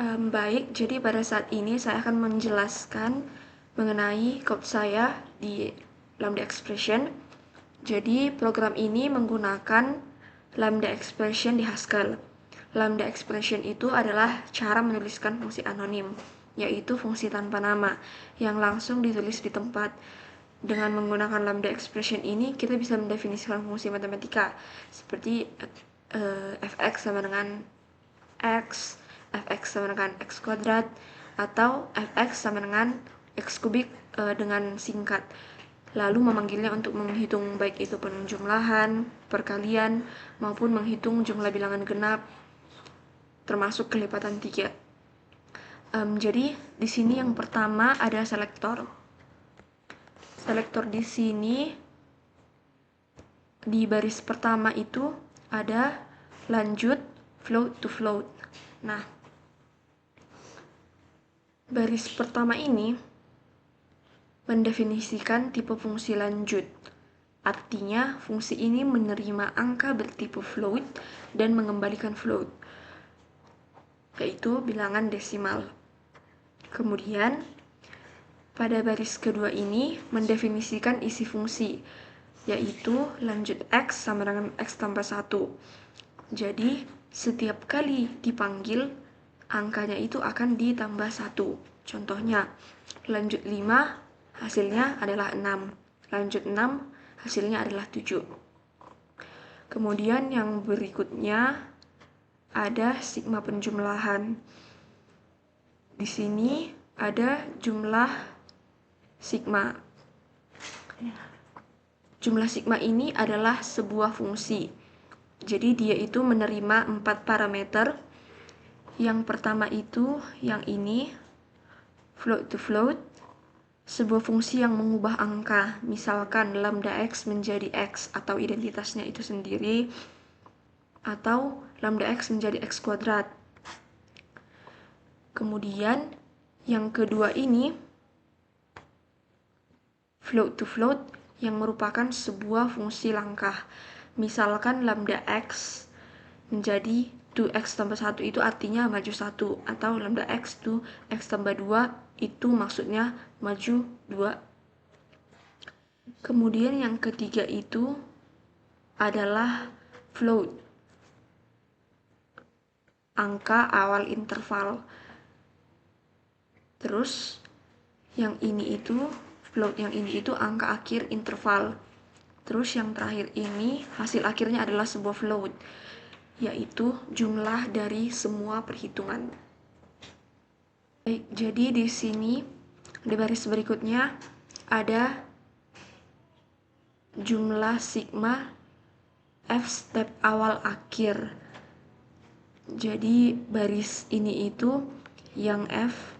Baik, jadi pada saat ini saya akan menjelaskan mengenai code saya di Lambda Expression. Jadi program ini menggunakan Lambda Expression di Haskell. Lambda Expression itu adalah cara menuliskan fungsi anonim, yaitu fungsi tanpa nama, yang langsung ditulis di tempat. Dengan menggunakan Lambda Expression ini, kita bisa mendefinisikan fungsi matematika, seperti fx sama dengan x, fx sama dengan x kuadrat, atau fx sama dengan x kubik dengan singkat. Lalu memanggilnya untuk menghitung baik itu penjumlahan, perkalian, maupun menghitung jumlah bilangan genap, termasuk kelipatan 3. Jadi di sini yang pertama ada selektor. Selektor di sini di baris pertama itu ada lanjut float to float. Nah, baris pertama ini mendefinisikan tipe fungsi lanjut. Artinya, fungsi ini menerima angka bertipe float dan mengembalikan float, yaitu bilangan desimal. Kemudian, pada baris kedua ini mendefinisikan isi fungsi, yaitu lanjut x sama dengan x tambah 1. Jadi, setiap kali dipanggil, angkanya itu akan ditambah 1. Contohnya, lanjut 5 hasilnya adalah 6. Lanjut 6 hasilnya adalah 7. Kemudian yang berikutnya ada sigma penjumlahan. Di sini ada jumlah sigma. Jumlah sigma ini adalah sebuah fungsi. Jadi dia itu menerima 4 parameter. Yang pertama itu yang ini, float to float, sebuah fungsi yang mengubah angka, misalkan lambda x menjadi x atau identitasnya itu sendiri, atau lambda x menjadi x kuadrat. Kemudian yang kedua ini float to float yang merupakan sebuah fungsi langkah, misalkan lambda x menjadi 2x tambah 1 itu artinya maju 1, atau lambda x to x tambah 2 itu maksudnya maju 2. Kemudian yang ketiga itu adalah float, angka awal interval. Terus yang ini itu float, yang ini itu angka akhir interval. Terus yang terakhir ini hasil akhirnya adalah sebuah float, yaitu jumlah dari semua perhitungan. Baik, jadi di sini di baris berikutnya ada jumlah sigma f step awal akhir. Jadi baris ini itu yang f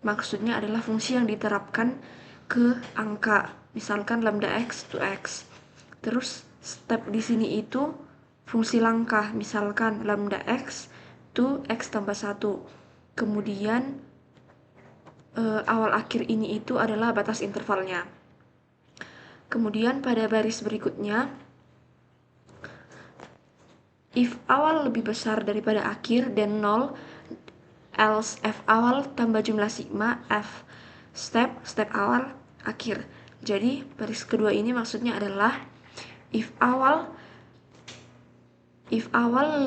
maksudnya adalah fungsi yang diterapkan ke angka, misalkan lambda x to x. Terus step di sini itu fungsi langkah, misalkan lambda x to x tambah 1. Kemudian awal akhir ini itu adalah batas intervalnya. Kemudian pada baris berikutnya, if awal lebih besar daripada akhir dan 0, else f awal tambah jumlah sigma f step awal akhir. Jadi baris kedua ini maksudnya adalah if awal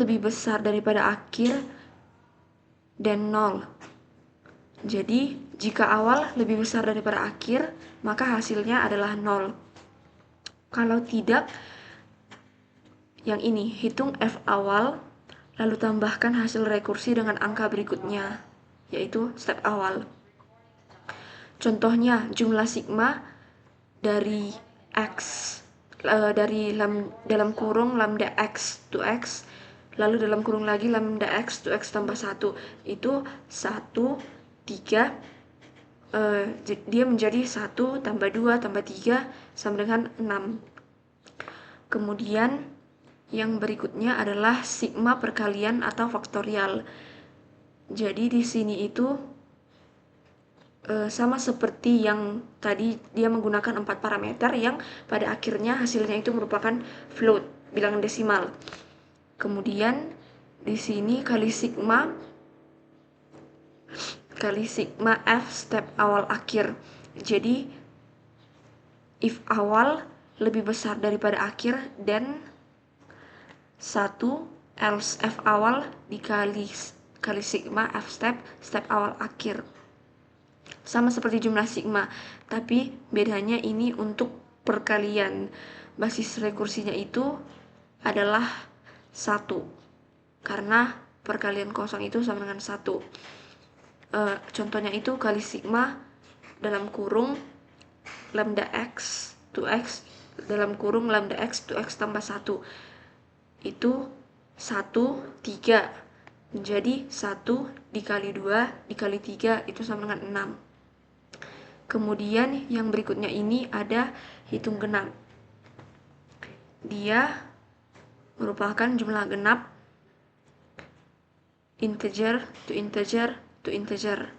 lebih besar daripada akhir dan 0. Jadi jika awal lebih besar daripada akhir, maka hasilnya adalah 0. Kalau tidak, yang ini, hitung f awal, lalu tambahkan hasil rekursi dengan angka berikutnya, yaitu step awal. Contohnya, jumlah sigma dari x, dalam kurung lambda x to x, lalu dalam kurung lagi lambda x to x tambah 1, itu 1, 3, dia menjadi 1 tambah 2 tambah 3 sama dengan 6. Kemudian yang berikutnya adalah sigma perkalian atau faktorial. Jadi di sini itu sama seperti yang tadi, dia menggunakan 4 parameter yang pada akhirnya hasilnya itu merupakan float, bilangan desimal. Kemudian di sini kali sigma kali sigma F step awal akhir. Jadi if awal lebih besar daripada akhir, dan 1 else F awal dikali sigma F step awal akhir. Sama seperti jumlah sigma, tapi bedanya ini untuk perkalian. Basis rekursinya itu adalah 1, karena perkalian kosong itu sama dengan 1. Contohnya itu kali sigma dalam kurung lambda x 2x dalam kurung lambda x 2x tambah 1 itu 1, 3. Jadi 1 dikali 2 dikali 3 itu sama dengan 6. Kemudian yang berikutnya ini ada hitung genap. Dia merupakan jumlah genap integer to integer to integer.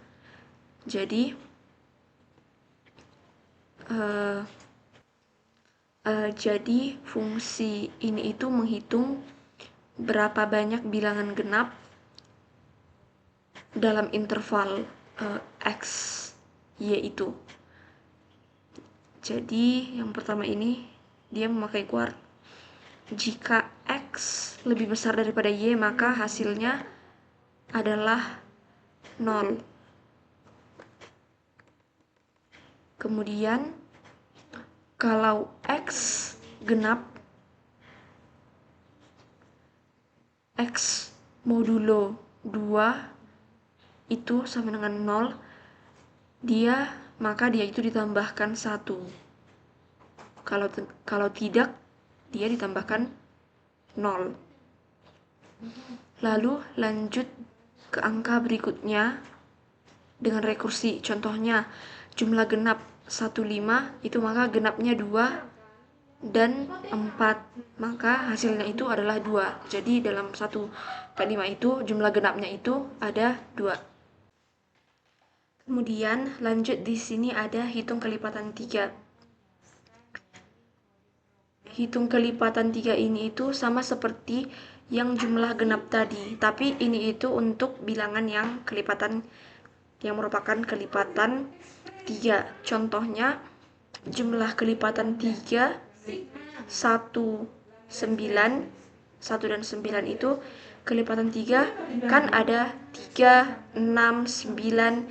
Jadi jadi fungsi ini itu menghitung berapa banyak bilangan genap dalam interval x, y itu. Jadi yang pertama ini dia memakai kuart. Jika x lebih besar daripada y, maka hasilnya adalah 0. Kemudian kalau x genap, x modulo 2 itu sama dengan 0, maka dia itu ditambahkan 1. Kalau tidak, dia ditambahkan 0. Lalu lanjut ke angka berikutnya dengan rekursi. Contohnya jumlah genap 15 itu, maka genapnya 2 dan 4, maka hasilnya itu adalah 2. Jadi dalam 1/5 itu jumlah genapnya itu ada 2. Kemudian lanjut di sini ada hitung kelipatan 3. Hitung kelipatan 3 ini itu sama seperti yang jumlah genap tadi, tapi ini itu untuk bilangan yang kelipatan yang merupakan kelipatan 3. Contohnya jumlah kelipatan 3 1, 9, 1 dan 9 itu kelipatan 3 kan ada 3, 6, 9,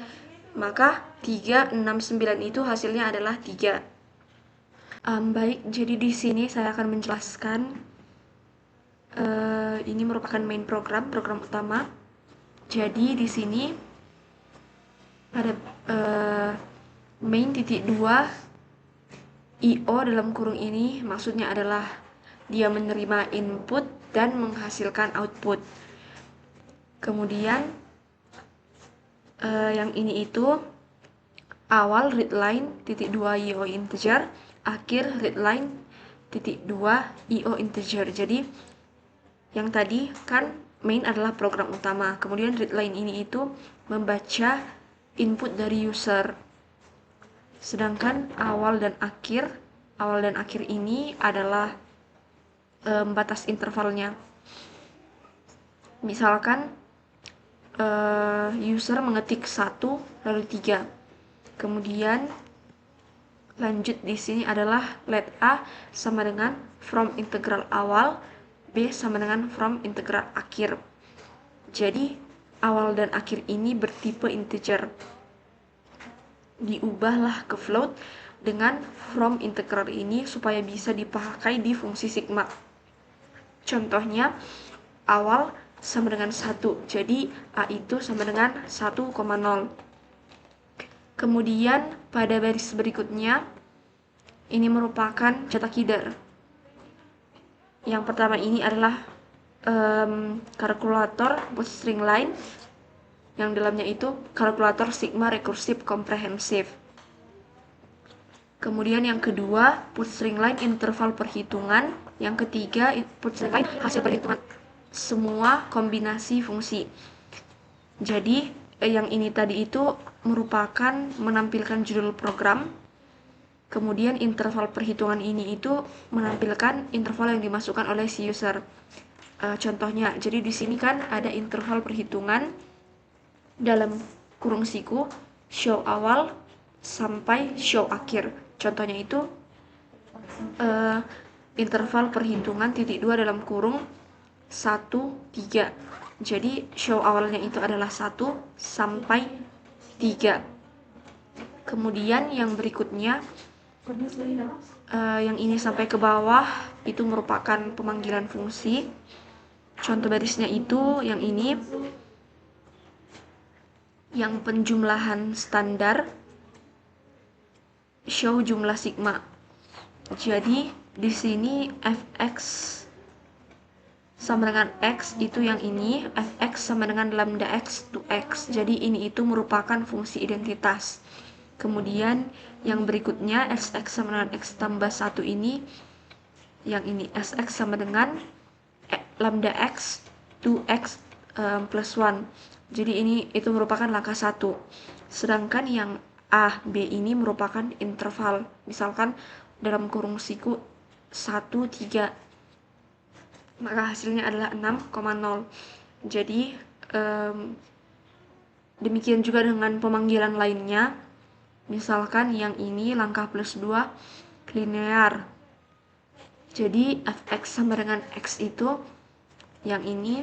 maka 3, 6, 9 itu hasilnya adalah 3. Baik, jadi di sini saya akan menjelaskan ini merupakan main program utama. Jadi di sini ada main titik 2 IO dalam kurung ini maksudnya adalah dia menerima input dan menghasilkan output. Kemudian yang ini itu awal readline titik 2 IO integer, akhir readline titik 2 IO integer. Jadi yang tadi kan main adalah program utama, kemudian readline ini itu membaca input dari user. Sedangkan awal dan akhir ini adalah batas intervalnya. Misalkan user mengetik 1 lalu 3. Kemudian lanjut di sini adalah let A sama dengan from integral awal, B sama dengan from integral akhir. Jadi awal dan akhir ini bertipe integer. Diubahlah ke float dengan from integral ini supaya bisa dipakai di fungsi sigma. Contohnya awal sama dengan 1, jadi A itu sama dengan 1,0. Kemudian pada baris berikutnya ini merupakan cetak header. Yang pertama ini adalah kalkulator string line, yang dalamnya itu kalkulator sigma rekursif komprehensif. Kemudian yang kedua put string line interval perhitungan, yang ketiga put string line hasil perhitungan, semua kombinasi fungsi. Jadi yang ini tadi itu merupakan menampilkan judul program, kemudian interval perhitungan ini itu menampilkan interval yang dimasukkan oleh si user. Contohnya, jadi di sini kan ada interval perhitungan dalam kurung siku show awal sampai show akhir. Contohnya itu interval perhitungan titik 2 dalam kurung 1, 3. Jadi show awalnya itu adalah 1 sampai 3. Kemudian yang berikutnya yang ini sampai ke bawah itu merupakan pemanggilan fungsi. Contoh barisnya itu yang ini, yang penjumlahan standar show jumlah sigma. Jadi di sini fx sama dengan x itu yang ini, fx sama dengan lambda x to x. Jadi ini itu merupakan fungsi identitas. Kemudian yang berikutnya sx sama dengan x tambah 1 ini, yang ini sx sama dengan lambda x to x plus 1. Jadi ini itu merupakan langkah 1. Sedangkan yang A, B ini merupakan interval. Misalkan dalam kurung siku 1, 3. Maka hasilnya adalah 6,0. Jadi demikian juga dengan pemanggilan lainnya. Misalkan yang ini langkah plus 2 linear. Jadi fx sama dengan x itu, yang ini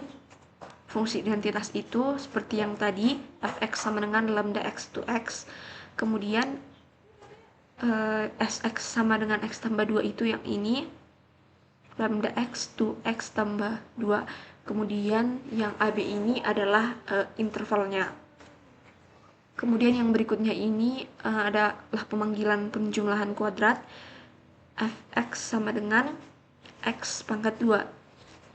fungsi identitas itu seperti yang tadi, fx sama dengan lambda x to x. Kemudian sx sama dengan x tambah 2 itu yang ini, lambda x to x tambah 2. Kemudian yang AB ini adalah intervalnya. Kemudian yang berikutnya ini adalah pemanggilan penjumlahan kuadrat. Fx sama dengan x pangkat 2.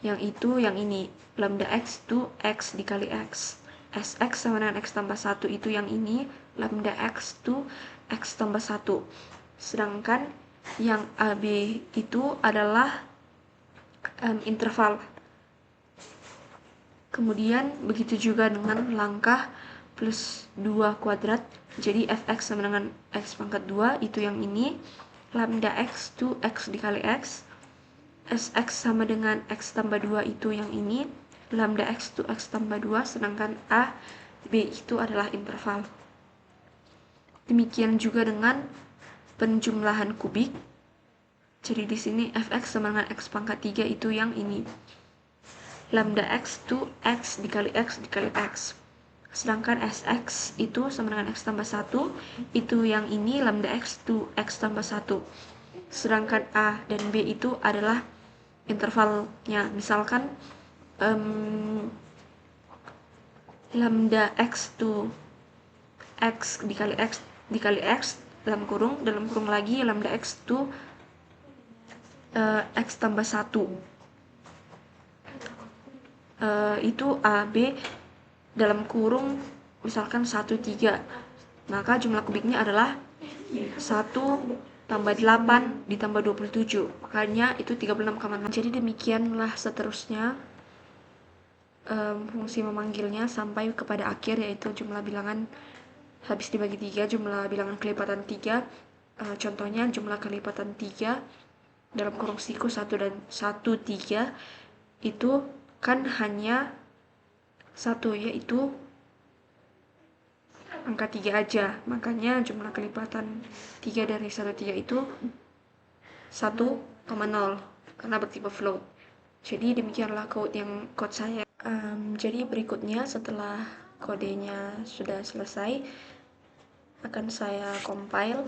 Yang itu yang ini, lambda x to x dikali x. Sx sama dengan x tambah 1 itu yang ini, lambda x to x tambah 1. Sedangkan yang AB itu adalah interval. Kemudian begitu juga dengan langkah plus 2 kuadrat. Jadi fx sama dengan x pangkat 2 itu yang ini, lambda x to x dikali x. Sx sama dengan x tambah 2 itu yang ini, lambda x to x tambah 2. Sedangkan A, B itu adalah interval. Demikian juga dengan penjumlahan kubik. Jadi di sini fx sama dengan x pangkat 3 itu yang ini, lambda x to x dikali x dikali x. Sedangkan sx itu sama dengan x tambah 1 itu yang ini, lambda x to x tambah 1. Sedangkan A dan B itu adalah intervalnya. Misalkan lambda x to x dikali x dalam kurung lagi lambda x to x tambah 1. Itu A, B dalam kurung misalkan 1, 3. Maka jumlah kubiknya adalah 1 tambah 8 ditambah 27. Makanya itu 36,6. Jadi demikianlah seterusnya fungsi memanggilnya sampai kepada akhir, yaitu jumlah bilangan habis dibagi 3, jumlah bilangan kelipatan 3. Contohnya jumlah kelipatan 3 dalam kurung siku 1 dan 1, 3 itu kan hanya 1, yaitu angka 3 aja. Makanya jumlah kelipatan 3 dari 1, 3 itu 1,0 karena bertipe float. Jadi demikianlah code saya. Jadi berikutnya setelah kodenya sudah selesai akan saya compile.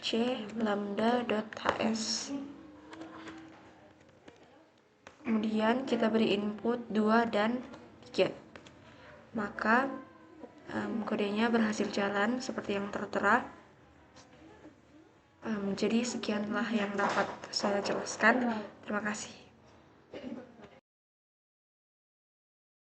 C lambda.hs. Kemudian kita beri input 2 dan 3. Maka kodenya berhasil jalan seperti yang tertera. Jadi sekianlah yang dapat saya jelaskan. Terima kasih.